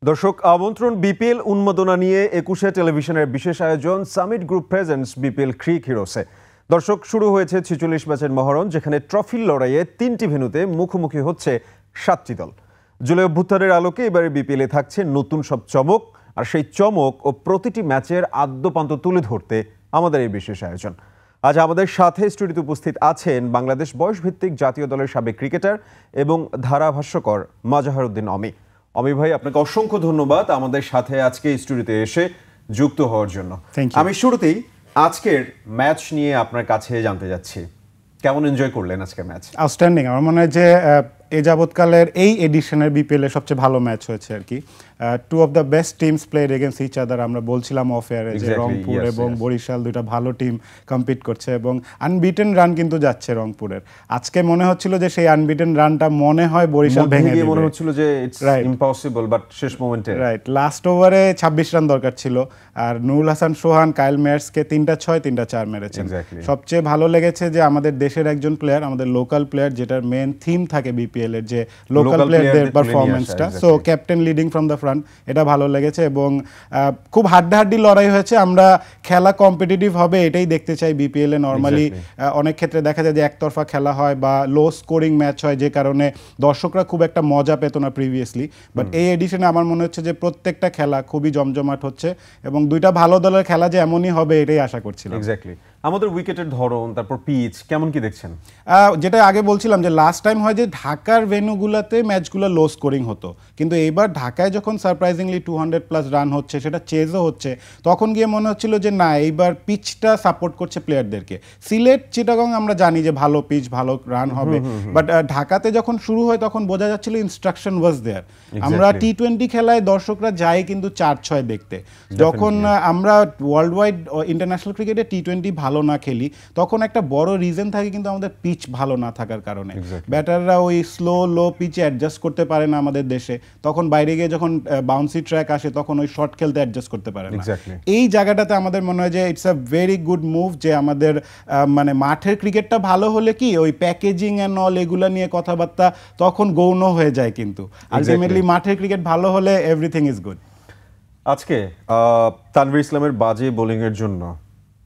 দর্শক আমন্ত্রণ বিপিএল উন্মাদনা নিয়ে ২১শে টেলিভিশনের বিশেষ আয়োজন summit Group presents BPL Cric হিরোসে। দর্শক শুরু হয়েছে ৪৬ ম্যাচের মহরণ, যেখানে ট্রফির লড়াইয়ে ৩টি ভেন্যুতে মুখোমুখি হচ্ছে ৭টি দল। জুলাই অভ্যুত্থানের আলোকে এবারে বিপিএলে থাকছে নতুন সব চমক, আর সেই চমক ও প্রতিটি ম্যাচের আদ্যপান্ত তুলে ধরতে আমাদের এই বিশেষ আয়োজন। আজ আমাদের সাথে স্টুডিওতে উপস্থিত আছেন বাংলাদেশ বয়সভিত্তিক জাতীয় দলের সাবেক ক্রিকেটার এবং ধারাভাষ্যকর মাজহারউদ্দিন অমি। অমি ভাই, আপনাকে অসংখ্য ধন্যবাদ আমাদের সাথে আজকে স্টুডিওতে এসে যুক্ত হওয়ার জন্য। আমি শুরুতেই আজকের ম্যাচ নিয়ে আপনার কাছে জানতে যাচ্ছি, কেমন এনজয় করলেন আজকের ম্যাচ? আউটস্ট্যান্ডিং। আমার মনে হয় যে এই যাবৎকালের এই এডিশনের বিপিএল এর সবচেয়ে ভালো ম্যাচ হয়েছে আর কি। Two of the best teams played against each other. আমরা বলছিলাম অফ এয়ারে যে রংপুর এবং বরিশাল দুইটা ভালো টিম কম্পিট করছে এবং আনবিটেন রান কিন্তু যাচ্ছে রংপুরের। আজকে মনে হচ্ছিল যে সেই আনবিটেন রানটা মনে হয় বরিশাল ভেঙে দিবে, মনে হচ্ছিল যে ইটস ইম্পসিবল, বাট শেষ মোমেন্টে রাইট লাস্ট ওভারে ২৬ রান দরকার ছিল, আর নুরুল হাসান সোহান কাইল মেয়ার্সকে ৩টা ৬ ৩টা ৪ মেরেছেন। সবচেয়ে ভালো লেগেছে যে আমাদের দেশের একজন প্লেয়ার, আমাদের লোকাল প্লেয়ার, যেটার মেন থিম থাকে বিপিএল এর যে লোকাল প্লেয়ারদের পারফরম্যান্সটা, so captain leading from the front, এটা ভালো লেগেছে। এবং খুব হাড্ডাহাড্ডি লড়াই হয়েছে। আমরা খেলা কম্পিটিটিভ হবে এটাই দেখতে চাই বিপিএল এ। নর্মালি অনেক ক্ষেত্রে দেখা যায় যে একতরফা খেলা হয় বা লো স্কোরিং ম্যাচ হয়, যে কারণে দর্শকরা খুব একটা মজা পেত না প্রিভিয়াসলি। বাট এই এডিশনে আমার মনে হচ্ছে যে প্রত্যেকটা খেলা খুবই জমজমাট হচ্ছে এবং দুইটা ভালো দলের খেলা যে এমনই হবে এটাই আশা করছিলাম। এক্স্যাক্টলি। আমাদের উইকেটের ধরন, তারপর পিচ কেমন কি দেখছেন? যেটা আগে বলছিলাম যে লাস্ট টাইম হয় যে ঢাকার ভেন্যুগুলোতে ম্যাচগুলো লো স্কোরিং হতো, কিন্তু এইবার ঢাকায় যখন সারপ্রাইজিংলি 200+ রান হচ্ছে, সেটা চেজও হচ্ছে, তখন গিয়ে মনে হচ্ছিল যে না, এইবার পিচটা সাপোর্ট করছে প্লেয়ারদেরকে। সিলেট চিটাগং আমরা জানি যে ভালো পিচ, ভালো রান হবে, বাট ঢাকাতে যখন শুরু হয় তখন বোঝা যাচ্ছিল ইনস্ট্রাকশন ওয়াজ দেয়ার। আমরা টি-20 খেলায় দর্শকরা যায় কিন্তু ৪-৬ দেখতে। যখন আমরা ওয়ার্ল্ড ওয়াইড ইন্টারন্যাশনাল ক্রিকেটে টি-20 ভালো না খেলি, তখন একটা বড় রিজন থাকে কিন্তু আমাদের পিচ ভালো না থাকার কারণে। ব্যাটাররা ওই স্লো লো পিচে অ্যাডজাস্ট করতে পারে না আমাদের দেশে, তখন বাইরে গিয়ে যখন বাউন্সি ট্র্যাক আসে তখন ওই শর্ট খেলতে অ্যাডজাস্ট করতে পারে না। এই জায়গাটাতে আমাদের মনে হয় যে it's a very good move, যে আমাদের মানে মাঠের ক্রিকেটটা ভালো হলে কি ওই প্যাকেজিং অ্যান্ড অল এগুলা নিয়ে কথাবার্তা তখন গৌণ হয়ে যায়, কিন্তু আলটিমেটলি মাঠের ক্রিকেট ভালো হলে এভরিথিং ইজ গুড। আজকে তানভীর ইসলামের বাজে বোলিং এর জন্য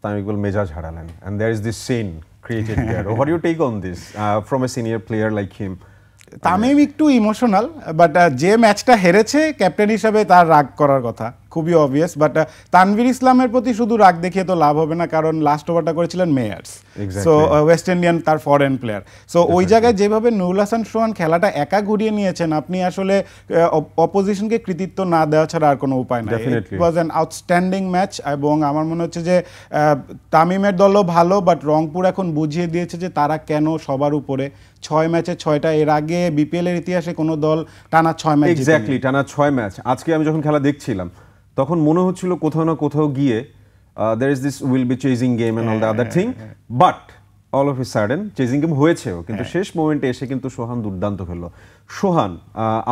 তামিম ইকবাল মেজাজ হারালেন, and there is this scene created there. What do you take on this from a senior player like him? Tamim একটু ইমোশনাল, বাট যে ম্যাচটা হেরেছে ক্যাপ্টেন হিসাবে তার রাগ করার কথা, খুবই অবভিয়াস। বাট তানভীর ইসলামের প্রতি শুধু রাগ দেখিয়ে তো লাভ হবে না, কারণ লাস্ট ওভারটা করেছিলেন মেয়ার্স, সো ওয়েস্ট ইন্ডিয়ান, তার ফরেন প্লেয়ার। সো ওই জায়গায় যেভাবে নুরুল হাসান সোহান খেলাটা একা ঘুরিয়ে নিয়েছেন, আপনি আসলে অপোজিশনকে কৃতিত্ব না দেওয়া ছাড়া আর কোনো উপায় নাই। ইট ওয়াজ অ্যান আউটস্ট্যান্ডিং ম্যাচ, এবং আমার মনে হচ্ছে যে তামিমের দলও ভালো, বাট রংপুর এখন বুঝিয়ে দিয়েছে যে তারা কেন সবার উপরে। ৬ ম্যাচে ৬টা, এর আগে বিপিএল এর ইতিহাসে কোনো দল টানা ৬ ম্যাচ, এক্স্যাক্টলি টানা ৬ ম্যাচ। আজকে আমি যখন খেলা দেখছিলাম তখন মনে হচ্ছিল কোথাও না কোথাও গিয়ে there is this will be chasing game and all the other thing, but all of a sudden chasing game হয়েছেও, কিন্তু শেষ মোমেন্টে এসে কিন্তু সোহান দুর্দান্ত খেললো। সোহান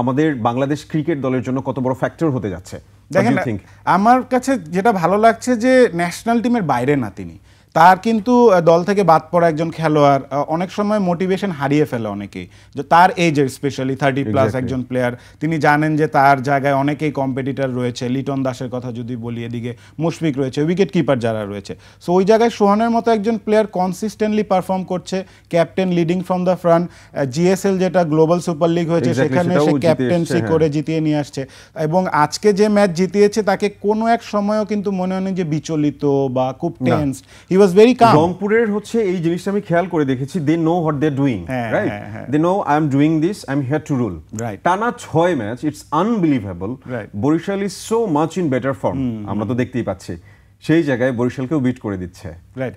আমাদের বাংলাদেশ ক্রিকেট দলের জন্য কত বড় ফ্যাক্টর হতে যাচ্ছে? দেখেন, আমার কাছে যেটা ভালো লাগছে যে ন্যাশনাল টিমের বাইরে না তিনি, তার কিন্তু দল থেকে বাদ পড়া একজন খেলোয়াড় অনেক সময় মোটিভেশন হারিয়ে ফেলে অনেকেই, যে তার এজের স্পেশালি 30+ একজন প্লেয়ার, তিনি জানেন যে তার জায়গায় অনেকেই কম্পিটিটর রয়েছে। লিটন দাসের কথা যদি বলি, এদিকে মুশফিক রয়েছে, উইকেট কিপার যারা রয়েছে। সো ওই জায়গায় সোহানের মতো একজন প্লেয়ার কনসিস্টেন্টলি পারফর্ম করছে, captain leading from the front. GSL যেটা গ্লোবাল সুপার লিগ হয়েছে, সেখানে সে ক্যাপ্টেন্সি করে জিতিয়ে নিয়ে আসছে, এবং আজকে যে ম্যাচ জিতিয়েছে তাকে কোনো এক সময়ও কিন্তু মনে হয়নি যে বিচলিত বা খুব টেন্স। was very calm. রংপুরের হচ্ছে এই জিনিসটা আমি খেয়াল করে দেখেছি, they know what they're doing, right? They know I'm doing this, I'm here to rule. টানা ৬ match, it's unbelievable. Barishal is so much in better form, আমরা তো দেখতেই পাচ্ছি। সেই জায়গায় বরিশালকেও বিট করে দিচ্ছে। রাইট,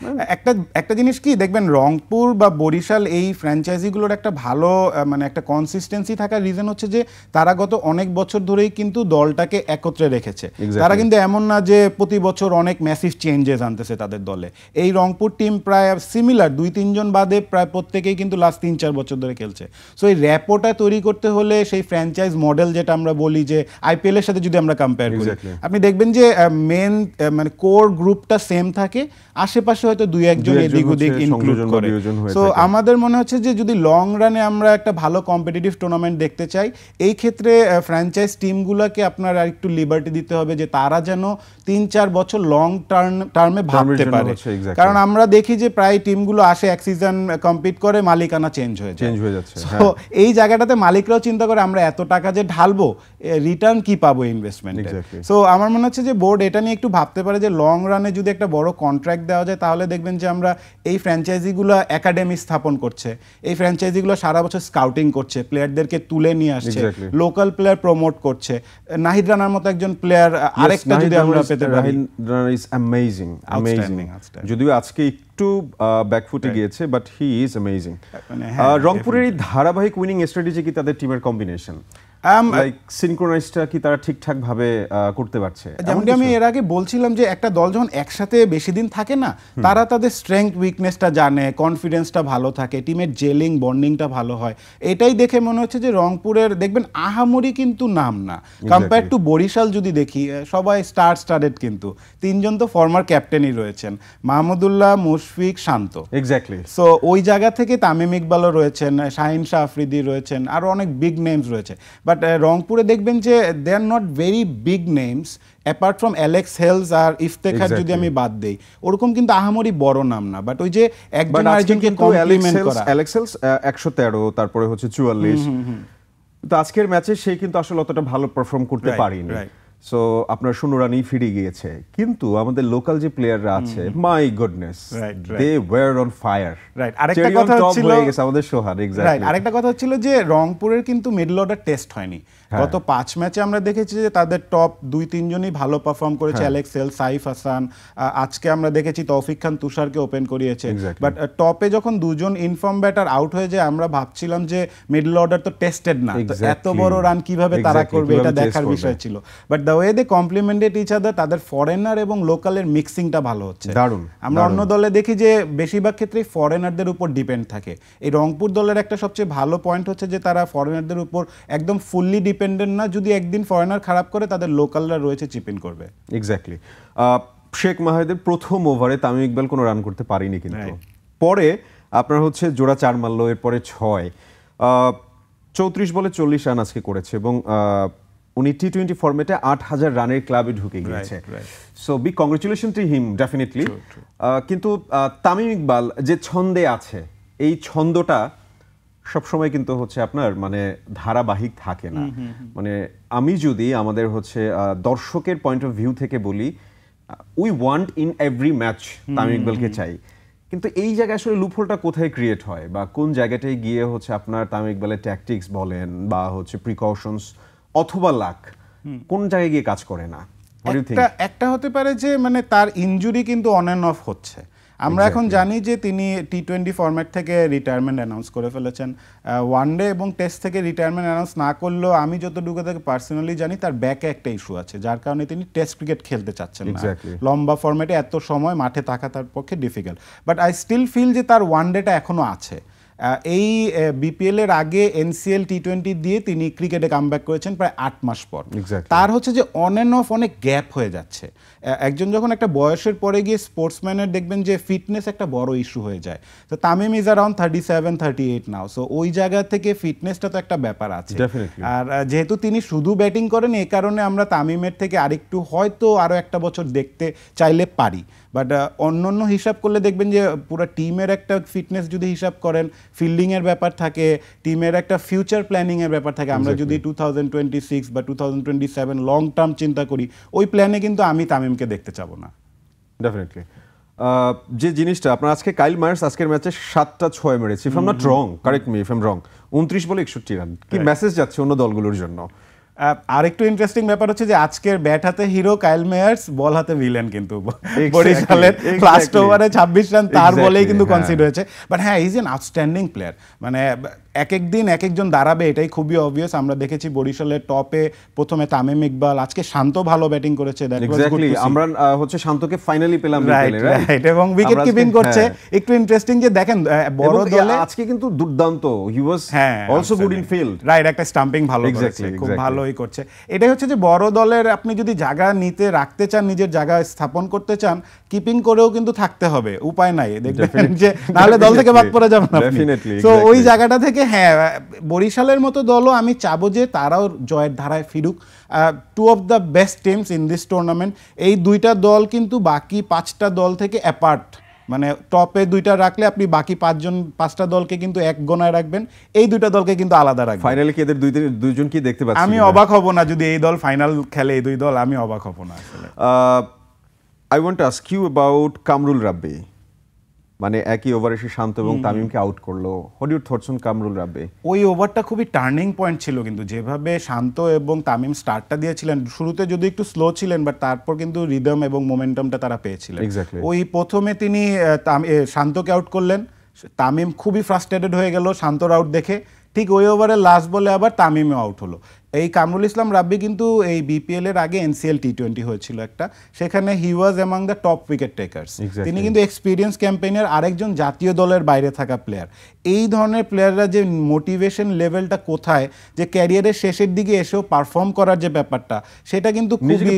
একটা জিনিস কি দেখবেন, রংপুর বা বরিশাল এই ফ্র্যাঞ্চাইজিগুলোর একটা ভালো মানে একটা কনসিস্টেন্সি থাকার রিজন হচ্ছে যে তারা গত অনেক বছর ধরেই কিন্তু দলটাকে একত্রে রেখেছে। তারা কিন্তু এমন না যে প্রতি বছর অনেক ম্যাসিভ চেঞ্জেস আনতেছে তাদের দলে। এই রংপুর টিম প্রায় সিমিলার, 2-3 জন বাদে প্রায় প্রত্যেকেই কিন্তু লাস্ট 3-4 বছর ধরে খেলছে। সো এই র্যাপোটা তৈরি করতে হলে সেই ফ্র্যাঞ্চাইজ মডেল যেটা আমরা বলি যে আইপিএল এর সাথে যদি আমরা কম্পেয়ার করি, আপনি দেখবেন যে মেন মানে কোর গ্রুপটা সেম থাকে, আশেপাশে হয়তো দুই একজন এদিক ওদিক ইনক্লুড করে। সো আমাদের মনে হচ্ছে যে যদি লং রানে আমরা একটা ভালো কম্পিটিটিভ টুর্নামেন্ট দেখতে চাই, এই ক্ষেত্রে ফ্র্যাঞ্চাইজ টিমগুলোকে আপনার আর একটু লিবার্টি দিতে হবে যে তারা যেন 3-4 বছর লং টার্মে ভাবতে পারে। কারণ আমরা দেখি যে প্রায় টিমগুলো আসে এক সিজন কম্পিট করে, মালিকানা চেঞ্জ হয়ে যাচ্ছে। তো এই জায়গাটাতে মালিকরাও চিন্তা করে আমরা এত টাকা যে ঢালবো, রিটার্ন কি পাবো ইনভেস্টমেন্টে। সো আমার মনে হচ্ছে যে বোর্ড এটা নিয়ে একটু ভাবতে পারে যে লং রানে যদি একটা বড় কন্ট্রাক্ট দেওয়া যায়, তাহলে দেখবেন যে আমরা এই ফ্র্যাঞ্চাইজিগুলো একাডেমি স্থাপন করছে, এই ফ্র্যাঞ্চাইজিগুলো সারা বছর স্কাউটিং করছে, প্লেয়ারদেরকে তুলে নিয়ে আসছে, লোকাল প্লেয়ার প্রমোট করছে। নাহিদ রানার মতো একজন প্লেয়ার আরেকটা যদি আমরা পেতে পারি, নাহিদ রানা ইজ অ্যামেজিং, যদিও আজকে একটু ব্যাকফুটে গিয়েছে, বাট হি ইজ অ্যামেজিং। রংপুরের এই ধারাবাহিক উইনিং স্ট্র্যাটেজি কি তাদের টিমের কম্বিনেশন লাইক সিনক্রোনাইজটা কি তারা ঠিকঠাক ভাবে করতে পারছে? যেমনটি আমি এর আগে বলছিলাম যে একটা দল যখন একসাথে বেশি দিন থাকে না, তারা তাদের স্ট্রেংথ উইকনেসটা জানে, কনফিডেন্সটা ভালো থাকে, টিমের জেলিং বন্ডিংটা ভালো হয়। এটাই দেখে মনে হচ্ছে যে রংপুরের দেখবেন আহামরি কিন্তু নাম না, কম্পেয়ার টু বরিশাল যদি দেখি, সবাই স্টারেড, কিন্তু 3 জন তো ফর্মার ক্যাপ্টেনই রয়েছেন, মাহমুদুল্লাহ, মুশফিক, শান্ত। এক্স্যাক্টলি। সো ওই জায়গা থেকে তামিম ইকবালও রয়েছেন, শাহিন শাহ আফ্রিদি রয়েছেন, আরও অনেক বিগ নেমস রয়েছে। বাট রংপুরে দেখবেন যে they are not very big names, apart from Alex Hales আর ইফতেখার যদি আমি বাদ দেই, ওরকম কিন্তু আহামরি বড় নাম না। বাট ওই যে একজন আরেকজনকে কমপ্লিমেন্ট করা, অ্যালেক্স হেলস 113, তারপরে হচ্ছে 44, তো আজকের ম্যাচে সে কিন্তু আসলে অতটা ভালো পারফর্ম করতে পারেনি। সো আপনার 16 রানেই ফিরে গিয়েছে। কিন্তু আমাদের লোকাল যে প্লেয়াররা আছে, my goodness, they were on fire. Right. আরেকটা কথা হচ্ছিল আমাদের সোহার, এক্স্যাক্টলি, আরেকটা কথা হচ্ছিল যে রংপুরের কিন্তু মিডল অর্ডার টেস্ট হয়নি। গত 5 ম্যাচে আমরা দেখেছি যে তাদের টপ 2-3 জনই ভালো পারফর্ম করেছে, অ্যালেক্স হেল, সাইফ হাসান, আজকে আমরা দেখেছি তৌফিক খান তুষারকে ওপেন করিয়েছে। বাট টপে যখন 2 জন ইনফর্ম ব্যাটার আউট হয়ে যায়, আমরা ভাবছিলাম যে মিডল অর্ডার তো টেস্টেড না, এত বড় রান কিভাবে তারা করবে, এটা দেখার বিষয় ছিল। But the way they complimented each other, তাদের ফরেনার এবং লোকালের মিক্সিংটা ভালো হচ্ছে। আমরা অন্য দলে দেখি যে বেশিরভাগ ক্ষেত্রেই ফরেনারদের উপর ডিপেন্ড থাকে। এই রংপুর দলের একটা সবচেয়ে ভালো পয়েন্ট হচ্ছে যে তারা ফরেনারদের উপর একদম ফুললি ডিপেন্ডেন্ট না, যদি একদিন ফরেনার খারাপ করে তাদের লোকালরা রয়েছে চিপ ইন করবে। এক্স্যাক্টলি। শেখ মাহিদের প্রথম ওভারে তামিম ইকবাল কোনো রান করতে পারেনি, কিন্তু পরে আপনার হচ্ছে জোড়া 4 মারল, এরপরে 6, 34 বলে 40 রান আজকে করেছে, এবং উনি টি-20 ফরম্যাটে 8000 রানের ক্লাবে ঢুকে গিয়েছে। So big congratulation to him, definitely. কিন্তু তামিম ইকবাল যে ছন্দে আছে, এই ছন্দটা সবসময় কিন্তু হচ্ছে আপনার মানে ধারাবাহিক থাকে না। মানে আমি যদি আমাদের হচ্ছে দর্শকের পয়েন্ট অফ ভিউ থেকে বলি, we want in every match Tamim ইকবালকে চাই, কিন্তু এই জায়গায় আসলে লুপহোলটা কোথায় ক্রিয়েট হয়, বা কোন জায়গাটায় গিয়ে হচ্ছে আপনার তামিম ইকবালের ট্যাকটিক্স বলেন বা হচ্ছে প্রিকশনস অথবা লাক, কোন জায়গায় গিয়ে কাজ করে না? একটা হতে পারে যে মানে তার ইনজুরি কিন্তু অন অ্যান্ড অফ হচ্ছে। আমরা এখন জানি যে তিনি টি-20 ফরম্যাট থেকে রিটায়ারমেন্ট অ্যানাউন্স করে ফেলেছেন। ওয়ানডে এবং টেস্ট থেকে রিটায়ারমেন্ট অ্যানাউন্স না করলেও আমি যতটুকু তাকে পার্সোনালি জানি তার ব্যাকে একটা ইস্যু আছে, যার কারণে তিনি টেস্ট ক্রিকেট খেলতে চাচ্ছেন না। লম্বা ফরম্যাটে এত সময় মাঠে থাকা তার পক্ষে difficult. But I still feel যে তার ওয়ানডেটা এখনও আছে। এই বিপিএল এর আগে এনসিএল টি-20 দিয়ে তিনি ক্রিকেটে কামব্যাক করেছেন প্রায় 8 মাস পর। তার হচ্ছে যে অন অ্যান্ড অফ অনেক গ্যাপ হয়ে যাচ্ছে। একজন যখন একটা বয়সের পরে গিয়ে স্পোর্টসম্যানের দেখবেন যে ফিটনেস একটা বড় ইস্যু হয়ে যায়। তো Tamim is around 37-38 now. So ওই জায়গা থেকে ফিটনেসটা তো একটা ব্যাপার আছে। আর যেহেতু তিনি শুধু ব্যাটিং করেন, এই কারণে আমরা তামিমের থেকে আরেকটু হয়তো আরও একটা বছর দেখতে চাইলে পারি। বাট অন্য হিসাব করলে দেখবেন যে পুরো টিমের একটা ফিটনেস যদি হিসাব করেন, ফিল্ডিংয়ের ব্যাপার থাকে, টিমের একটা ফিউচার প্ল্যানিংয়ের ব্যাপার থাকে। আমরা যদি 2026 বা 2027 লং টার্ম চিন্তা করি, ওই প্ল্যানে কিন্তু আমি তামিমকে দেখতে চাবো না। ডেফিনেটলি। যে জিনিসটা আপনার আজকে কাইল মায়ার্স আজকের ম্যাচে 7টা 6 মেরেছে, if I am not wrong, correct me if I am রং, 29 বলে 61 রান। কি মেসেজ যাচ্ছে অন্য দলগুলোর জন্য? আরেকটু ইন্টারেস্টিং ব্যাপার হচ্ছে যে আজকের ব্যাট হাতে হিরো কাইল মেয়ার্স, বল হাতে ভিলেন কিন্তু বরিশালের লাস্ট ওভারে 26 রান তার বলেই কিন্তু কনসিড হয়েছে। বাট হ্যাঁ, ইজ এন আউটস্ট্যান্ডিং প্লেয়ার। মানে এক এক দিন এক একজন দাঁড়াবে এটাই খুবই অবভিয়াস। আমরা দেখেছি বরিশালের টপে প্রথমে তামিম ইকবাল, আজকে শান্ত ভালো ব্যাটিং করেছে, এক্স্যাক্টলি আমরা হচ্ছে শান্তকে ফাইনালি পেলাম রাইট, এবং উইকেট কিপিং করছে। একটু ইন্টারেস্টিং যে দেখেন বড় দলে আজকে কিন্তু দুর্দান্ত, he was also good in field, right, একটা স্টাম্পিং ভালো করেছে, খুব ভালোই করছে। এটাই হচ্ছে যে বড় দলের আপনি যদি জায়গা নিতে রাখতে চান, নিজের জায়গা স্থাপন করতে চান, কিপিং করেও কিন্তু থাকতে হবে, উপায় নাই, দেখবেন যে নাহলে দল থেকে বাদ পড়ে যাবেন আপনি। তো ওই জায়গাটা থেকে বরিশালের মতো দলও আমি চাবো যে তারাও জয়ের ধারায় ফিরুক। Two of the best teams in this tournament, এই দুইটা দল কিন্তু বাকি 5টা দল থেকে অ্যাপার্ট, মানে টপে 2টা রাখলে আপনি বাকি 5টা দলকে কিন্তু এক গোনায় রাখবেন, এই 2টা দলকে কিন্তু আলাদা রাখবেন। ফাইনালে কি এদের দুইজন কি দেখতে পাচ্ছি? আমি অবাক হব না যদি এই দল ফাইনাল খেলে, এই দুই দল, আমি অবাক হব না আসলে। I want to ask you about Kamrul Rabbi, মানে একই ওভারে সে শান্ত এবং তামিমকে আউট করলো। What your thoughts on Kamrul Rabbi? ওই ওভারটা খুবই টার্নিং পয়েন্ট ছিল কিন্তু, যেভাবে শান্ত এবং তামিম স্টার্টটা দিয়েছিলেন, শুরুতে যদি একটু স্লো ছিলেন বাট তারপর কিন্তু রিদম এবং মোমেন্টামটা তারা পেয়েছিলেন। ওই প্রথমে তিনি শান্তকে আউট করলেন, তামিম খুবই ফ্রাস্ট্রেটেড হয়ে গেল শান্তর আউট দেখে, ঠিক ওই ওভারের লাস্ট বলে আবার তামিমও আউট হলো। এই কামরুল ইসলাম রাব্বি কিন্তু এই বিপিএল এর আগে এনসিএল টি20 হয়েছিল একটা, সেখানে he was among the top wicket takers. তিনি কিন্তু এক্সপিরিয়েন্স ক্যাম্পেইনের আরেকজন জাতীয় দলের বাইরে থাকা প্লেয়ার। এই ধরনের প্লেয়াররা যে মোটিভেশন লেভেলটা কোথায়, যে ক্যারিয়ারের শেষের দিকে এসেও পারফর্ম করার যে ব্যাপারটা, সেটা কিন্তু খুবই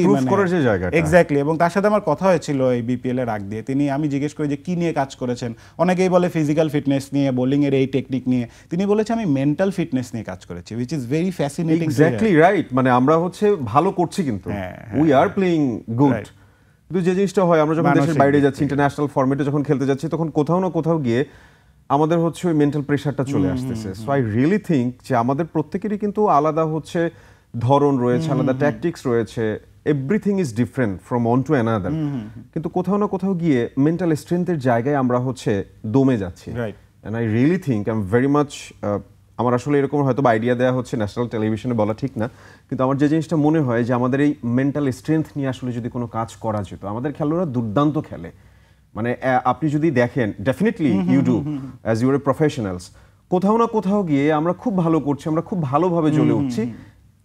এক্স্যাক্টলি। এবং তার সাথে আমার কথা হয়েছিল এই বিপিএল এর আগ দিয়ে, আমি জিজ্ঞেস করি যে কি নিয়ে কাজ করেছেন, অনেকেই বলে ফিজিক্যাল ফিটনেস নিয়ে, বোলিং এর এই টেকনিক নিয়ে, তিনি বলেছে আমি মেন্টাল ফিটনেস নিয়ে কাজ করেছি, which is very fascinating. Exactly right, মানে আমরা হচ্ছে ভালো করছি কিন্তু উই আর প্লেইং গুড, কিন্তু যে জিনিসটা হয় আমরা যখন দেশের বাইরে যাচ্ছি, ইন্টারন্যাশনাল ফরম্যাটে যখন খেলতে যাচ্ছি, তখন কোথাও না কোথাও গিয়ে আমাদের হচ্ছে ওই মেন্টাল প্রেশারটা চলে আসতেছে। সো আই রিয়েলি থিঙ্ক যে আমাদের প্রত্যেকেরই কিন্তু আলাদা হচ্ছে ধরন রয়েছে, আলাদা ট্যাকটিক্স রয়েছে, everything is different from one to another, কিন্তু কোথাও না কোথাও গিয়ে মেন্টাল স্ট্রেংথের জায়গায় আমরা হচ্ছে দমে যাচ্ছি। And I really think I am very much, আমার আসলে এরকম হয়তো আইডিয়া দেওয়া হচ্ছে ন্যাশনাল টেলিভিশনে বলা ঠিক না, কিন্তু আমার যে জিনিসটা মনে হয় যে আমাদের এই মেন্টাল স্ট্রেংথ নিয়ে আসলে যদি কোনো কাজ করা যেত, আমাদের খেলোয়াড়রা দুর্দান্ত খেলে, মানে আপনি যদি দেখেন definitely you do as you're a professionals, কোথাও না কোথাও গিয়ে আমরা খুব ভালো করছি, আমরা খুব ভালোভাবে জ্বলে উঠছি,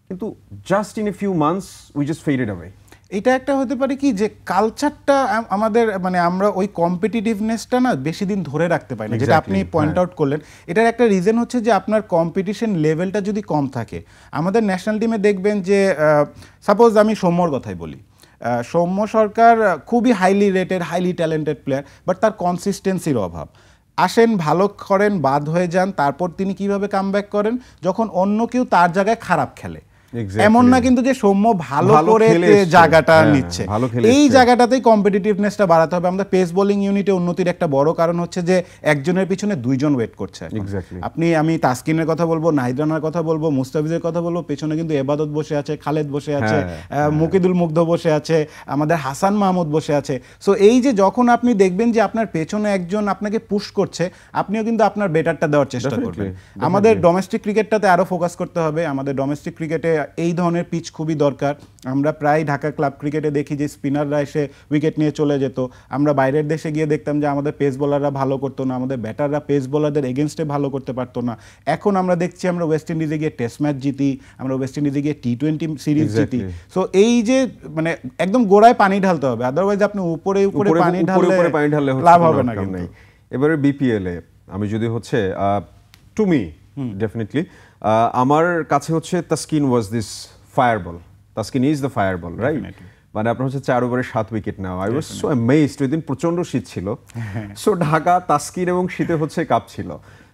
কিন্তু just in a few months we just faded away. এটা একটা হতে পারে কি যে কালচারটা আমাদের, মানে আমরা ওই কম্পিটিটিভনেসটা না বেশি দিন ধরে রাখতে পারি না, যেটা আপনি পয়েন্ট আউট করলেন। এটার একটা রিজন হচ্ছে যে আপনার কম্পিটিশন লেভেলটা যদি কম থাকে, আমাদের ন্যাশনাল টিমে দেখবেন যে সাপোজ আমি সৌম্যর কথাই বলি, সৌম্য সরকার খুবই highly rated, highly talented player, but তার কনসিস্টেন্সির অভাব। আসেন, ভালো করেন, বাদ হয়ে যান, তারপর তিনি কিভাবে কামব্যাক করেন যখন অন্য কেউ তার জায়গায় খারাপ খেলে। এমন না কিন্তু যে সৌম্য ভালো করে জায়গাটা নিচ্ছে, এই জায়গাটাতেই কম্পিটিটিভনেসটা বাড়াতে হবে। আমাদের পেস বোলিং ইউনিটে উন্নতির একটা বড় কারণ হচ্ছে যে একজনের পিছনে দুইজন ওয়েট করছে। আমি তাসকিনের কথা বলবো, নাহিদ রানার কথা বলবো, মুস্তাফিজের কথা বলবো, পেছনে কিন্তু এবাদত বসে আছে, খালেদ বসে আছে, মুকিদুল মুগ্ধ বসে আছে, আমাদের হাসান মাহমুদ বসে আছে। সো এই যে যখন আপনি দেখবেন যে আপনার পেছনে একজন আপনাকে পুশ করছে, আপনিও কিন্তু আপনার বেটারটা দেওয়ার চেষ্টা করবেন। আমাদের ডোমেস্টিক ক্রিকেটটাতে আরো ফোকাস করতে হবে। আমাদের ডোমেস্টিক ক্রিকেটে এই ধরনের পিচ খুবই দরকার। আমরা প্রায় ঢাকা ক্লাব ক্রিকেটে দেখি যে স্পিনাররা এসে উইকেট নিয়ে চলে যেত, আমরা বাইরের দেশে গিয়ে দেখতাম যে আমাদের পেস বোলাররা ভালো করতো না, আমাদের ব্যাটাররা পেস বোলারদের এগেনস্টে ভালো করতে পারতো না। এখন আমরা দেখছি আমরা ওয়েস্ট ইন্ডিজে গিয়ে টেস্ট ম্যাচ জিতি, আমরা ওয়েস্ট ইন্ডিজে গিয়ে টি20 সিরিজ জিতি। সো এই যে মানে একদম গোড়ায় পানি ঢালতে হবে, আদারওয়াইজ আপনি উপরে উপরে পানি ঢাললে লাভ হবে না। এবারে বিপিএল এ আমি যদি হচ্ছে টু মি ডেফিনেটলি আমার কাছে হচ্ছে Taskin was this fireball, Taskin is the fireball, right? মানে আপনার হচ্ছে 4 ওভারে 7 উইকেট নেওয়া। I was so amazed. ওই দিন প্রচন্ড শীত ছিল, সো ঢাকা তাসকিন এবং শীতে হচ্ছে কাপ ছিল।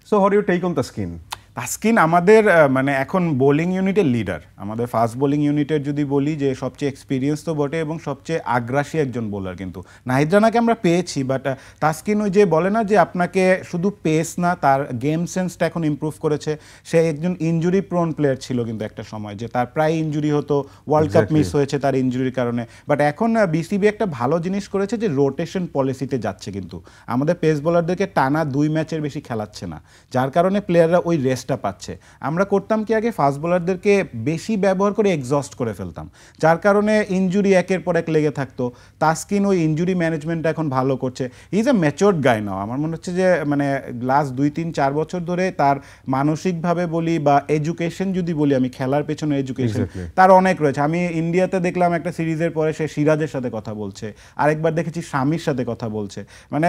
So how do you take on Taskin? Taskin আমাদের মানে এখন বোলিং ইউনিটের লিডার, আমাদের ফাস্ট বোলিং ইউনিটের যদি বলি যে সবচেয়ে এক্সপিরিয়েন্স তো বটে এবং সবচেয়ে আগ্রাসী একজন বোলার। কিন্তু নাহিদ রানাকে আমরা পেয়েছি, বাট তাসকিন ওই যে বলে না যে আপনাকে শুধু পেস না, তার গেম সেন্সটা এখন ইমপ্রুভ করেছে। সে একজন ইনজুরি প্রোন প্লেয়ার ছিল কিন্তু একটা সময়, যে তার প্রায় ইনজুরি হতো, ওয়ার্ল্ড কাপ মিস হয়েছে তার ইনজুরির কারণে। বাট এখন বিসিবি একটা ভালো জিনিস করেছে যে রোটেশন পলিসিতে যাচ্ছে, কিন্তু আমাদের পেস বোলারদেরকে টানা 2 ম্যাচের বেশি খেলাচ্ছে না, যার কারণে প্লেয়াররা ওই রেস্ট রেস্টটা পাচ্ছে। আমরা করতাম কি আগে ফাস্ট বোলারদেরকে বেশি ব্যবহার করে এক্সস্ট করে ফেলতাম, যার কারণে ইনজুরি একের পর এক লেগে থাকতো। তাসকিন ওই ইনজুরি ম্যানেজমেন্টটা এখন ভালো করছে। হি ইজ এ ম্যাচিওরড গাই নাও। আমার মনে হচ্ছে যে মানে লাস্ট 2-3-4 বছর ধরে তার মানসিকভাবে বলি বা এডুকেশন যদি বলি, আমি খেলার পেছনে এডুকেশন তার অনেক রয়েছে। আমি ইন্ডিয়াতে দেখলাম একটা সিরিজের পরে সে সিরাজের সাথে কথা বলছে, আরেকবার দেখেছি স্বামীর সাথে কথা বলছে। মানে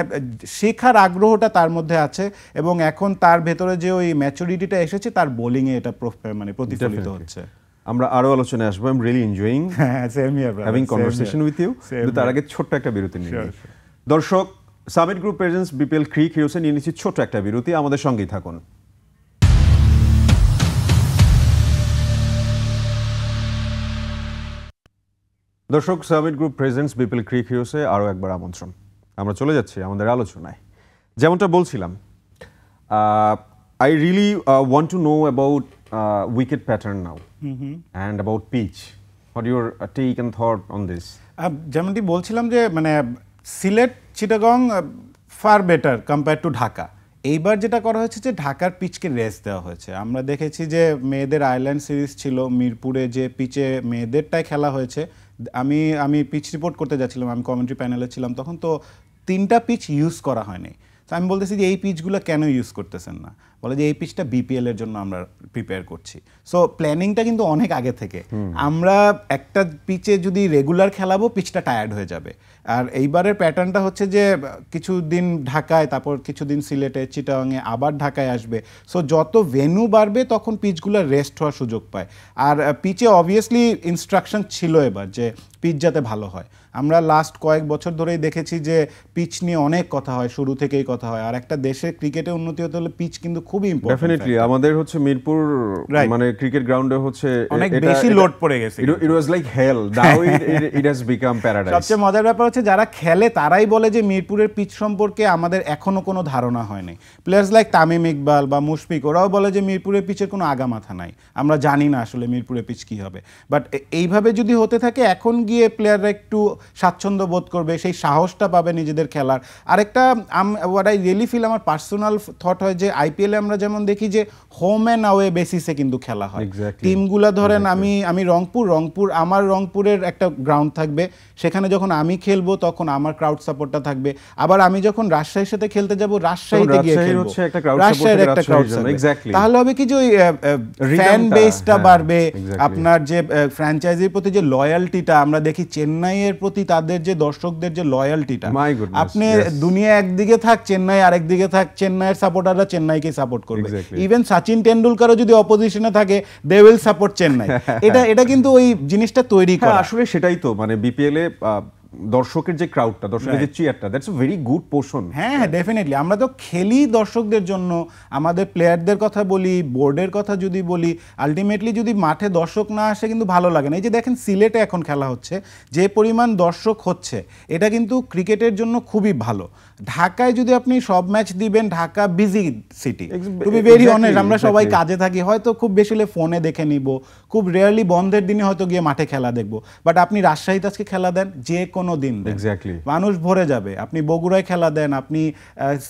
শেখার আগ্রহটা তার মধ্যে আছে এবং এখন তার ভেতরে যে ওই ম্যাচুরিটিটা এসেছে তার বোলিংয়ে এটা মানে প্রতিফলিত হচ্ছে। আমরা আরো আলোচনায় আসবো। I am really enjoying having conversation with you. কিন্তু তার আগে ছোট্ট একটা বিরতি নিয়ে নিই। দর্শক, Summit Group presents BPL Cric হিরোসে নিয়ে নিচ্ছি ছোট্ট একটা বিরতি, আমাদের সঙ্গেই থাকুন। দর্শক, Summit Group presents BPL Cric হিরোসে আরও একবার আমন্ত্রণ। আমরা চলে যাচ্ছি আমাদের আলোচনায়। যেমনটা বলছিলাম, I really want to know about wicket pattern now and about pitch. What your take and thought on this? যেমনটি বলছিলাম যে মানে Sylhet Chittagong far better compare to Dhaka. এইবার যেটা করা হয়েছে যে ঢাকার পিচকে রেস্ট দেওয়া হয়েছে। আমরা দেখেছি যে মেয়েদের আয়ারল্যান্ড সিরিজ ছিল, মিরপুরে যে পিচে মেয়েদেরটাই খেলা হয়েছে। আমি পিচ রিপোর্ট করতে যাচ্ছিলাম, আমি কমেন্ট্রি প্যানেলে ছিলাম তখন, তো 3টা পিচ ইউজ করা হয়নি। তো আমি বলতেছি যে এই পিচগুলো কেন ইউজ করতেছেন না? বলে যে এই পিচটা বিপিএল এর জন্য আমরা প্রিপেয়ার করছি। সো প্ল্যানিংটা কিন্তু অনেক আগে থেকে। আমরা একটা পিচে যদি রেগুলার খেলাবো পিচটা টায়ার্ড হয়ে যাবে। আর এইবারের প্যাটার্নটা হচ্ছে যে কিছুদিন ঢাকায়, তারপর কিছুদিন সিলেটে, চিটাগাংয়ে, আবার ঢাকায় আসবে। সো যত ভেন্যু বাড়বে তখন পিচগুলো রেস্ট হওয়ার সুযোগ পায়। আর পিচে অবভিয়াসলি ইনস্ট্রাকশন ছিল এবার যে পিচ যাতে ভালো হয়। আমরা লাস্ট কয়েক বছর ধরেই দেখেছি যে পিচ নিয়ে অনেক কথা হয়, শুরু থেকেই কথা হয়। আর একটা দেশের ক্রিকেটে উন্নতি হতে হলে পিচ কিন্তু খুবই ইম্পর্টেন্ট। ডেফিনেটলি আমাদের হচ্ছে মিরপুর মানে ক্রিকেট গ্রাউন্ডে হচ্ছে অনেক বেশি লোড পড়ে গেছে। It was like hell, now it has become paradise. সবচেয়ে মজার ব্যাপার হচ্ছে যারা খেলে তারাই বলে যে মিরপুরের পিচ সম্পর্কে আমাদের এখনো কোনো ধারণা হয়নি। প্লেয়ার্স লাইক তামিম ইকবাল বা মুশফিক, ওরাও বলে যে মিরপুরের পিচের কোনো আগামাথা নাই, আমরা জানি না আসলে মিরপুরের পিচ কি হবে। বাট এইভাবে যদি হতে থাকে এখন গিয়ে প্লেয়াররা একটু স্বাচ্ছন্দ্য বোধ করবে, সেই সাহসটা পাবে নিজেদের খেলার। আরেকটা হোয়াট আই রিয়েলি ফিল, আমার পার্সোনাল থট হয় যে আইপিএলে আমরা যেমন দেখি যে হোম অ্যান্ড আওয়ে বেসিসে কিন্তু খেলা হয়। টিমগুলা ধরেন আমি রংপুর, আমার রংপুরের একটা গ্রাউন্ড থাকবে, সেখানে যখন আমি খেলবো তখন আমার ক্রাউড সাপোর্টটা থাকবে। আবার আমি যখন রাজশাহীর সাথে খেলতে যাব, রাজশাহীতে গিয়ে খেলবো, রাজশাহীর একটা ক্রাউড সাপোর্ট। তাহলে হবে কি যে ওই ফ্যান বেসটা বাড়বে, আপনার যে ফ্র্যাঞ্চাইজির প্রতি যে লয়্যালটিটা আমরা দেখি, চেন্নাইয়ের প্রতি তাদের যে দর্শকদের যে লয়্যালটিটা, আপনি দুনিয়া একদিকে থাক, চেন্নাই আরেকদিকে থাক, চেন্নাইয়ের সাপোর্টাররা চেন্নাইকে সাপোর্ট করবে। ইভেন সচিন টেন্ডুলকারও যদি অপোজিশনে থাকে, দে উইল সাপোর্ট চেন্নাই। এটা কিন্তু ওই জিনিসটা তৈরি করা। আসলে সেটাই তো, মানে বিপিএল এ দর্শকের যে ক্রাউডটা, দর্শকের যে চিয়ারটা, that's a very good portion. হ্যাঁ, ডেফিনেটলি। আমরা তো খেলি দর্শকদের জন্য। আমাদের প্লেয়ারদের কথা বলি, বোর্ডের কথা যদি বলি, আলটিমেটলি যদি মাঠে দর্শক না আসে কিন্তু ভালো লাগে না। এই যে দেখেন সিলেটে এখন খেলা হচ্ছে, যে পরিমাণ দর্শক হচ্ছে, এটা কিন্তু ক্রিকেটের জন্য খুবই ভালো। ঢাকায় যদি আপনি সব ম্যাচ দিবেন, Dhaka busy city, to be very honest, আমরা সবাই কাজে থাকি, হয়তো খুব বেশি হলে ফোনে দেখে নিব, খুব রেয়ারলি বন্ধের দিনে হয়তো গিয়ে মাঠে খেলা দেখবো। বাট আপনি রাজশাহীতে আজকে খেলা দেন, যে কোনো দিন মানুষ ভরে যাবে। আপনি বগুড়ায় খেলা দেন, আপনি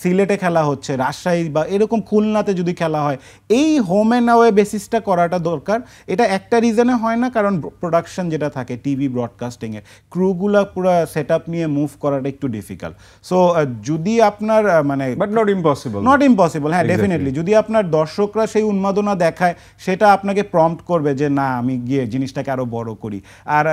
সিলেটে খেলা হচ্ছে, রাজশাহী বা এরকম খুলনাতে যদি খেলা হয়, এই হোম অ্যান্ড অ্যাওয়ে বেসিসটা করাটা দরকার। এটা একটা রিজনে হয় না, কারণ প্রোডাকশন যেটা থাকে টিভি ব্রডকাস্টিংয়ের, ক্রুগুলা পুরো সেট আপ নিয়ে মুভ করাটা একটু ডিফিকাল্ট। সো যদি আপনার মানে বাট নট ইম্পসিবল, হ্যাঁ ডেফিনেটলি, যদি আপনার দর্শকরা সেই উন্মাদনা দেখায়, সেটা আপনাকে প্রম্পট করবে যে না, আমি গিয়ে জিনিসটাকে আরো বড় করি। আর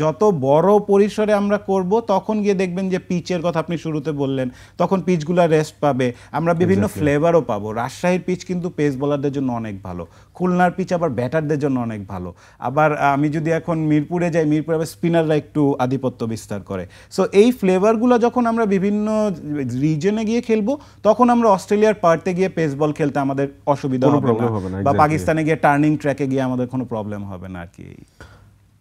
যত বড় পরিসরে আমরা করব, তখন গিয়ে দেখবেন যে পিচের কথা আপনি শুরুতে বললেন, তখন পিচগুলো রেস্ট পাবে, আমরা বিভিন্ন ফ্লেভারও পাবো। রাজশাহীর পিচ কিন্তু পেস বোলারদের জন্য অনেক ভালো, খুলনার পিচ আবার ব্যাটারদের জন্য অনেক ভালো। আবার আমি যদি এখন মিরপুরে যাই, মিরপুরে আবার স্পিনাররা একটু আধিপত্য বিস্তার করে। সো এই ফ্লেভারগুলো যখন আমরা বিভিন্ন রিজনে গিয়ে খেলবো, তখন আমরা অস্ট্রেলিয়ার পার্থে গিয়ে পেস বল খেলতে আমাদের অসুবিধা হবে না, বা পাকিস্তানে গিয়ে টার্নিং ট্র্যাকে গিয়ে আমাদের কোনো প্রবলেম হবে না আর কি।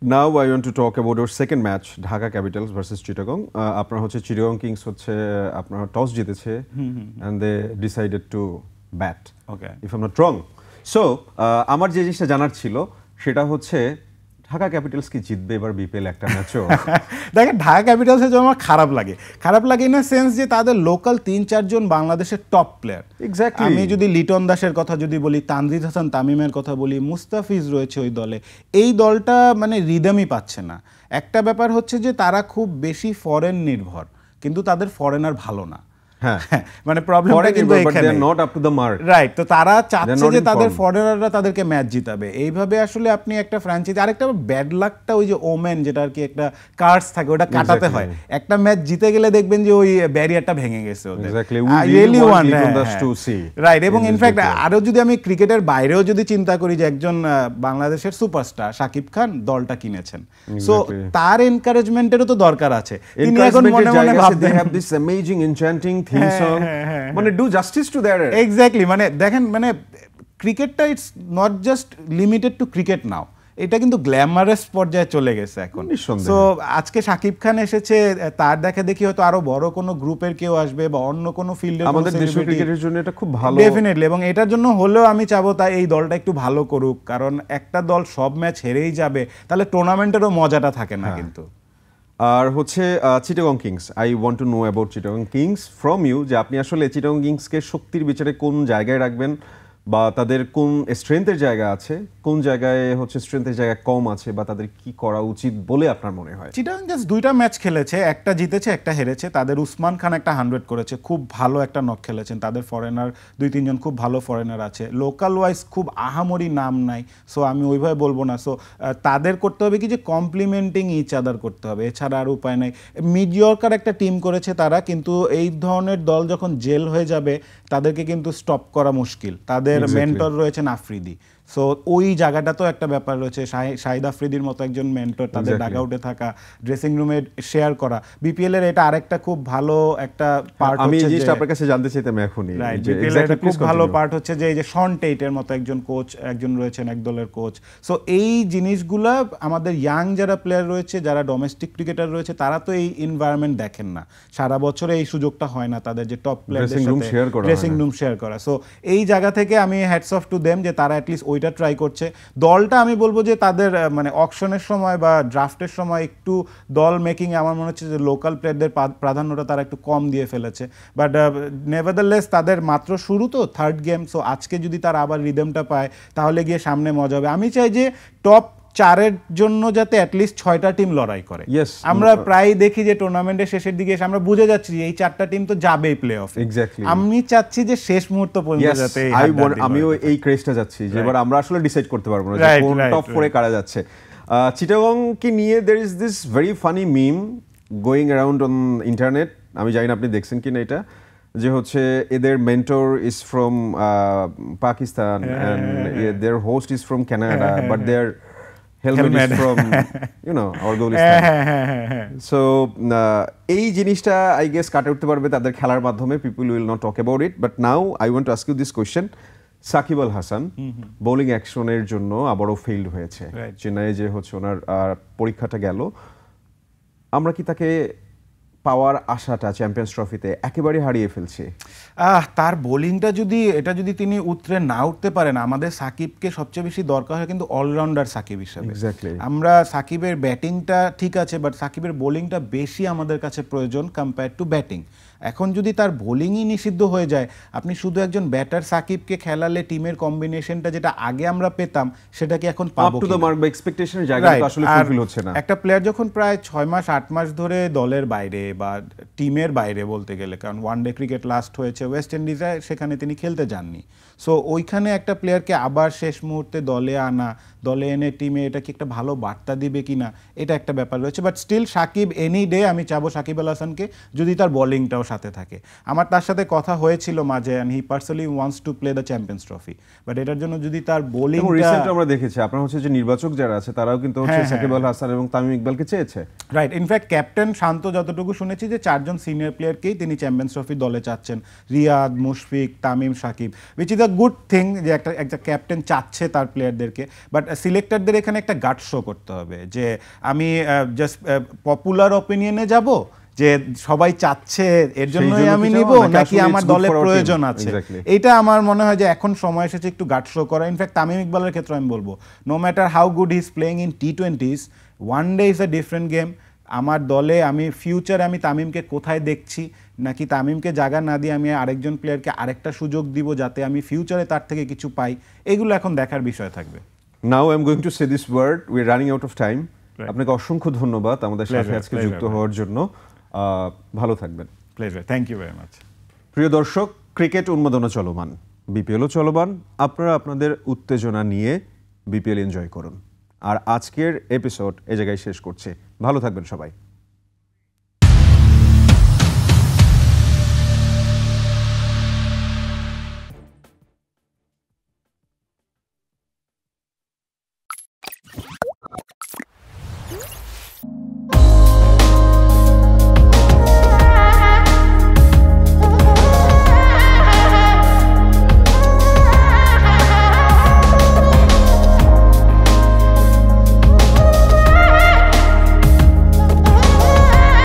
Now I want to talk about your second match, Dhaka Capitals versus Chittagong. আপনার হচ্ছে চিটাগং কিংস হচ্ছে আপনার টস জিতেছে and they decided to bat. Okay. If I'm not wrong. So আমার যে জিনিসটা জানার ছিল সেটা হচ্ছে ঢাকা ক্যাপিটালস কি জিতবে এবার বিপিএল একটা ম্যাচও? দেখেন ঢাকা ক্যাপিটালসের জন্য আমার খারাপ লাগে ইন সেন্স যে তাদের লোকাল 3-4 জন বাংলাদেশের টপ প্লেয়ার। এক্স্যাক্টলি। আমি যদি লিটন দাসের কথা যদি বলি, তানজিদ হাসান তামিমের কথা বলি, মুস্তাফিজ রয়েছে ওই দলে, এই দলটা মানে রিদমই পাচ্ছে না। একটা ব্যাপার হচ্ছে যে তারা খুব বেশি ফরেন নির্ভর, কিন্তু তাদের ফরেনার ভালো না। হ্যাঁ, মানে প্রবলেমটা কিন্তু এখানে not up to the mark. Right, তো তারা চাচ্ছে not যে in তাদের form. ফরেনাররা তাদেরকে ম্যাচ জিতাবে। এইভাবে আসলে আপনি একটা ফ্র্যাঞ্চাইজি, আরেকটা ব্যাড লাকটা ওই যে ওমেন, যেটা আর কি একটা কার্ডস থাকে, ওটা কাটাতে হয়। একটা ম্যাচ জিতে গেলে দেখবেন যে ওই ব্যারিয়ারটা ভেঙে গেছে ওদের। রাইট, এবং ইনফ্যাক্ট আরো যদি আমি ক্রিকেটের বাইরেও যদি চিন্তা করি যে একজন বাংলাদেশের সুপারস্টার শাকিব খান দলটা কিনেছেন, সো তার এনকারেজমেন্টেরও তো দরকার আছে। তিনি এখন মনে মনে ভাববেন this amazing enchanting theme song, মানে do justice to that. Exactly, মানে দেখেন, মানে ক্রিকেটটা it's not just limited to cricket now, এটা কিন্তু গ্ল্যামারাস পর্যায়ে চলে গেছে এখন। সো আজকে শাকিব খান এসেছে, তার দেখা দেখি হয়তো আরো বড় কোনো গ্রুপের কেউ আসবে বা অন্য কোনো ফিল্ডের আমাদের দেশের ক্রিকেটের জন্য এটা খুব ভালো, ডেফিনেটলি। এবং এটার জন্য হলেও আমি চাবো তাই এই দলটা একটু ভালো করুক, কারণ একটা দল সব ম্যাচ হেরেই যাবে তাহলে টুর্নামেন্টেরও মজাটা থাকে না কিন্তু। আর হচ্ছে Chittagong Kings, I want to know about Chittagong Kings from you, যে আপনি আসলে চিটাগং কিংসকে শক্তির বিচারে কোন জায়গায় রাখবেন, বা তাদের কোন স্ট্রেংথের জায়গা আছে, কোন জায়গায় হচ্ছে স্ট্রেংথের জায়গা কম আছে, বা তাদের কি করা উচিত বলে আপনার মনে হয়? চিটাগং জাস্ট 2টা ম্যাচ খেলেছে, একটা জিতেছে একটা হেরেছে। তাদের উসমান খান একটা 100 করেছে, খুব ভালো একটা নক খেলেছেন। তাদের ফরেনার 2-3 জন খুব ভালো ফরেনার আছে, লোকাল ওয়াইজ খুব আহামরি নাম নাই, সো আমি ওইভাবে বলবো না। সো তাদের করতে হবে কি যে কমপ্লিমেন্টিং ইচ আদার করতে হবে, এছাড়া আর উপায় নাই। মিডিয়রকার একটা টিম করেছে তারা, কিন্তু এই ধরনের দল যখন জেল হয়ে যাবে তাদেরকে কিন্তু স্টপ করা মুশকিল। তাদের মেন্টর রয়েছেন আফ্রিদি, সো ওই জায়গাটা তো একটা ব্যাপার রয়েছে। শাহিদ আফ্রিদির মতো একজন মেন্টর, তাদের ডাগআউটে থাকা, ড্রেসিং রুমে শেয়ার করা, বিপিএল এর এটা আরেকটা খুব ভালো একটা পার্ট। আমি এই জিনিসটা আপনার কাছে জানতে চাইতাম এখনই, যে বিপিএল এর খুব ভালো পার্ট হচ্ছে যে এই যে শন টেইটের মতো একজন কোচ, একজন রয়েছেন এক দলের কোচ। সো এই জিনিসগুলা আমাদের ইয়াং যারা প্লেয়ার রয়েছে, যারা ডোমেস্টিক ক্রিকেটার রয়েছে, তারা তো এই এনভায়রনমেন্ট দেখেন না, সারা বছরে এই সুযোগটা হয় না তাদের যে টপ প্লেয়ারদের সাথে ড্রেসিং রুম শেয়ার করা। সো এই জায়গা থেকে আমি হ্যাটস অফ টু দেম যে তারা অ্যাটলিস্ট ওইটা ট্রাই করছে। দলটা আমি বলবো যে তাদের মানে অকশনের সময় বা ড্রাফটের সময় একটু দল মেকিং আমার মনে হচ্ছে যে লোকাল প্লেয়ারদের প্রাধান্যটা তারা একটু কম দিয়ে ফেলেছে। বাট নেভারদারলেস তাদের মাত্র শুরু তো, 3rd গেম, সো আজকে যদি তারা আবার রিদমটা পায় তাহলে গিয়ে সামনে মজা হবে। আমি চাই যে টপ 4-এর জন্য যাতে অ্যাটলিস্ট 6টা টিম লড়াই করে। আমরা প্রায় দেখি যে টুর্নামেন্টের শেষের দিকে এসে আমরা বুঝে যাচ্ছি এই 4টা টিম তো যাবেই প্লে অফে। আমি চাচ্ছি যে শেষ মুহূর্ত পর্যন্ত যাতে, আমিও এই ক্রেজটা যাচ্ছি যে এবার আমরা আসলে ডিসাইড করতে পারবো না যে কোন টপ 4-এ কারা যাচ্ছে। চিটাগং কে নিয়ে there is this very funny meme going around on internet, আমি জানি না আপনি দেখছেন কিনা এটা, যে হচ্ছে এদের mentor is from Pakistan and their host is from Canada, but their helmet is from our Gulistan. So এই জিনিসটা আই গেস কাটে উঠতে পারবে তাদের খেলার মাধ্যমে, people will not talk about it. But now I want to ask you this question, Shakib Al Hasan bowling অ্যাকশনের জন্য আবারও ফেইল্ড হয়েছে চেন্নাইয়ে, যে হচ্ছে ওনার পরীক্ষাটা গেল, আমরা কি তাকে পাওয়ার আশাটা চ্যাম্পিয়ন্স ট্রফিতে একেবারে হারিয়ে ফেলছে? তার বোলিংটা যদি তিনি উতরে না উঠতে পারেন, আমাদের সাকিবকে সবচেয়ে বেশি দরকার হয় কিন্তু অলরাউন্ডার সাকিব হিসাবে। আমরা সাকিবের ব্যাটিংটা ঠিক আছে, বাট সাকিবের বোলিংটা বেশি আমাদের কাছে প্রয়োজন কম্পেয়ার টু ব্যাটিং। এখন যদি তার বোলিংই নিষিদ্ধ হয়ে যায়, আপনি শুধু একজন ব্যাটার সাকিবকে খেলালে টিমের কম্বিনেশনটা যেটা আগে আমরা পেতাম সেটা কি এখন পাবো? একটা প্লেয়ার যখন প্রায় 6 মাস 8 মাস ধরে দলের বাইরে বা টিমের বাইরে বলতে গেলে, কারণ ওয়ানডে ক্রিকেট লাস্ট হয়েছে ওয়েস্ট ইন্ডিজে, সেখানে তিনি খেলতে যাননি। সো ওইখানে একটা প্লেয়ারকে আবার শেষ মুহূর্তে দলে আনা, দলে এনে টিমে এটা কি একটা ভালো বার্তা দিবে কিনা, এটা একটা ব্যাপার রয়েছে। But still Shakib any day, আমি চাবো সাকিব আল হাসানকে যদি তার বোলিংটাও সাথে থাকে। আমার তার সাথে কথা হয়েছিল মাঝে, and he personally wants to play the Champions Trophy, but এটার জন্য যদি তার বোলিংটা, রিসেন্ট আমরা দেখেছি আপনার হচ্ছে যে নির্বাচক যারা আছে তারাও কিন্তু হচ্ছে সাকিব আল হাসান এবং তামিম ইকবালকে চেয়েছে। রাইট, ইনফ্যাক্ট ক্যাপ্টেন শান্ত যতটুকু শুনেছি যে 4 জন সিনিয়র প্লেয়ারকেই তিনি চ্যাম্পিয়ন্স ট্রফি দলে চাচ্ছেন, Riyad, Mushfiq, Tamim, Shakib, which is a good thing যে একটা ক্যাপ্টেন চাচ্ছে তার প্লেয়ারদেরকে। বাট সিলেক্টরদের এখানে একটা গাট শো করতে হবে যে আমি জাস্ট পপুলার অপিনিয়নে যাব যে সবাই চাচ্ছে এর জন্যই জন্য আমি কি নিব চাও? নাকি নাকি আসলে আমার it's good দলে for our প্রয়োজন team? আছে, Exactly. এটা আমার মনে হয় যে এখন সময় এসেছে একটু গাট শো করা। ইনফ্যাক্ট তামিম ইকবালের ক্ষেত্রে আমি বলবো no matter how good he is playing in টি20s, one day is a different game. আমার দলে আমি ফিউচারে আমি তামিমকে কোথায় দেখছি, নাকি তামিমকে জায়গা না দিয়ে আমি আরেকজন প্লেয়ারকে আরেকটা সুযোগ দিব যাতে আমি ফিউচারে তার থেকে কিছু পাই, এগুলো এখন দেখার বিষয় থাকবে। Now I am going to say this word, we are running out of time. Right. আপনাকে অসংখ্য ধন্যবাদ আমাদের সাথে Pleasure, আজকে pleasure, যুক্ত ভাই। হওয়ার জন্য। ভালো থাকবেন। Pleasure, thank you very much. প্রিয় দর্শক, ক্রিকেট উন্মাদনা চলমান, বিপিএলও চলমান। আপনারা আপনাদের উত্তেজনা নিয়ে বিপিএল এনজয় করুন। আর আজকের এপিসোড এ জায়গায় শেষ করছি। ভালো থাকবেন সবাই।